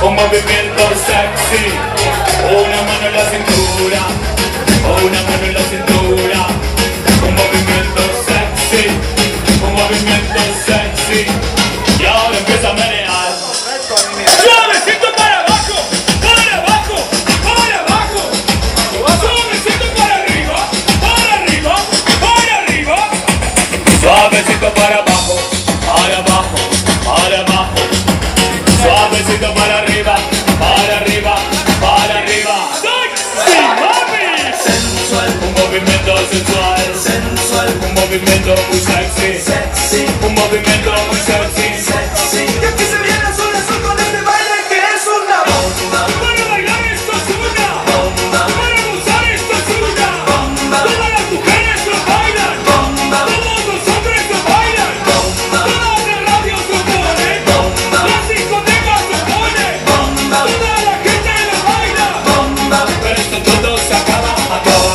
un movimiento sexy, una mano en la cintura, una mano en la cintura, un movimiento sexy, un movimiento sexy, y ahora empieza a menear. Suavecito para abajo, para abajo, para abajo, suavecito para arriba, para arriba, para arriba, suavecito para abajo, para abajo, para abajo, suavecito para arriba, para arriba, para arriba. ¡Sexy, mami! Sensual, un movimiento sensual, sensual, un movimiento muy sexy, sexy, un movimiento muy sexy, sexy. Y aquí se viene azul azul con este baile que es una bomba. Para bailar esto es una Bomba. para gozar esto es una Bomba. Todas las mujeres lo bailan, Bomba. todos los hombres lo bailan, Bomba. todas las radios lo ponen, Bomba. las discotecas lo ponen, Bomba. toda la gente lo baila. Bomba. Pero esto todo se acaba, acaba,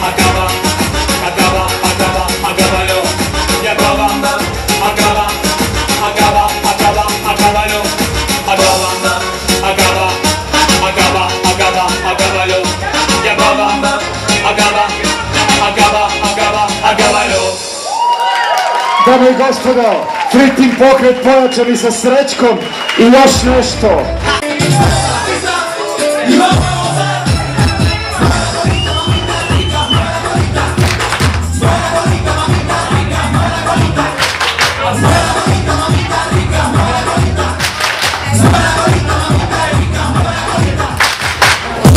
acaba, acaba, acaba, acábalo, y acaba, acaba, acaba, acaba, acábalo, acaba, acaba, acaba, acaba, acábalo, y acaba, acaba, acaba, acaba, acábalo. Dame i gospodo, Fritin pokret pojačani sa Srećkom i još nešto.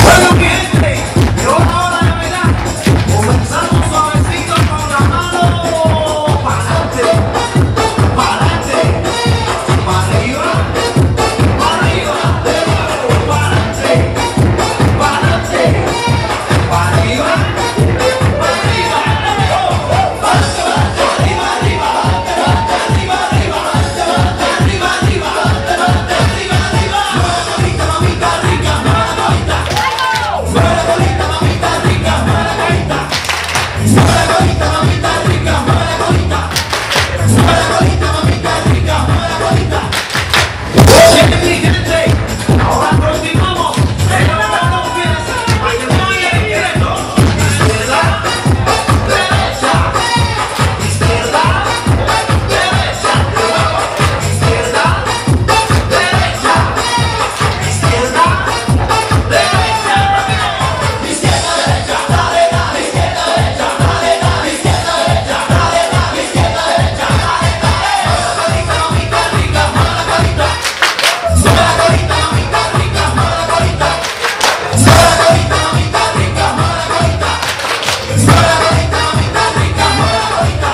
Bueno, mi gente, yo ahora la verdad, comenzamos suavecito con la mano pa'lante, pa'lante, para arriba, de nuevo, pa'lante, pa'lante, para arriba, ahora continuamos, levantando los pies, para que no vaya izquierdo, izquierda, derecha, izquierda, derecha, de nuevo, izquierda, derecha, izquierda, derecha, izquierda, derecha, dale, dale, izquierda, derecha, dale, dale, izquierda, derecha, dale, dale, izquierda, derecha, dale, dale, mamita rica, mueve la colita, mueve la colita, mamita rica, mueve la colita, mueve la colita, mamita rica, mueve la colita, mueve la colita, mamita rica, mueve la colita.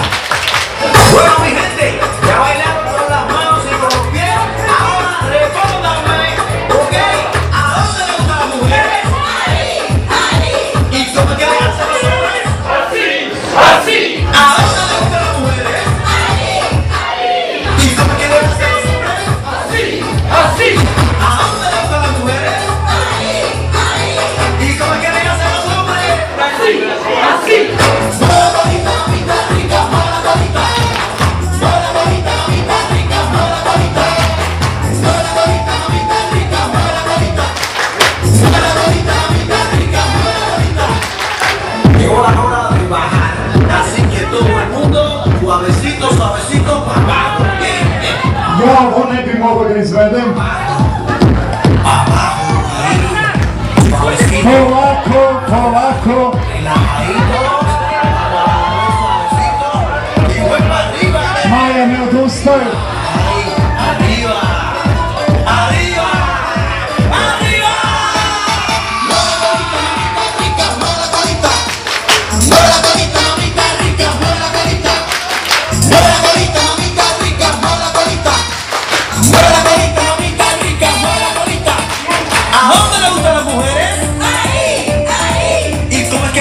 Bueno, mi gente, ya bailaron con las manos y con los pies, ahora respóndanme, ¿ok? ¿A dónde le gustan las mujeres? ¿Y cómo quieren hacer los hombres? Así. ¿A dónde le gustan las mujeres? ¿Y cómo quieren hacer los hombres? Así. ¿A dónde le gustan las mujeres? ¿Y cómo quieren hacer los hombres? Así. Mueve la colita, mamita rica, mueve la colita. Mueve la colita, mamita rica, mueve la colita. Mueve la colita, mamita rica, mueve la colita. Mueve la colita, mamita rica, mueve la colita. Llegó la hora de bajar, así que todo el mundo suavecito, suavecito para abajo. Ja ovo ne bi mogao da izvedem. Suavecito, Polako, polako. relajadito, suavecito y voy para arriba. Maja ne odustaj. Ahí, arriba, arriba, arriba. Mueve la colita, mamita rica, mueve la colita. Mueve la colita, mamita rica, mueve la colita. Mueve la colita, mamita rica, mueve la colita. Mueve la colita, mamita rica, mueve la colita. ¿A dónde le gustan las mujeres? ¿Y cómo es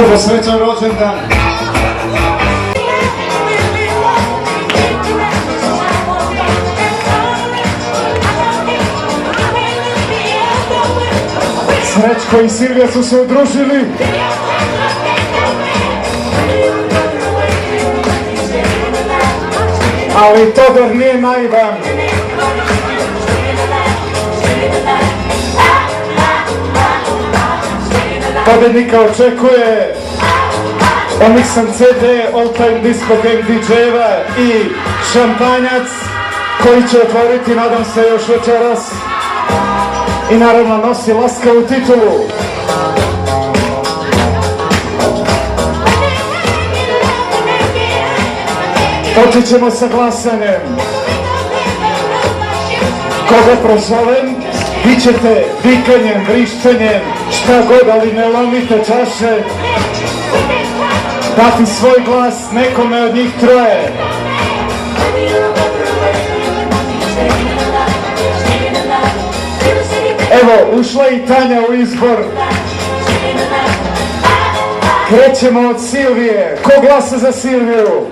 Ljubo, srećan rođendan. Srećko i Silvija su se udružili. Ali Todor nije naivan. Pobjednika očekuje Omixan CD, All Time Disco Gang DJ-eva i šampanjac koji će otvoriti, nadam se, još večeras. I naravno nosi laskavu titulu. Počet ćemo sa glasanjem. Koga prozovem, vi ćete vikanjem, vrišćenjem, šta god, ali ne lomite čaše, dati svoj glas nekome od njih troje. Evo, ušla i Tanja u izbor. Krećemo od Silvije. Ko glasa za Silviju?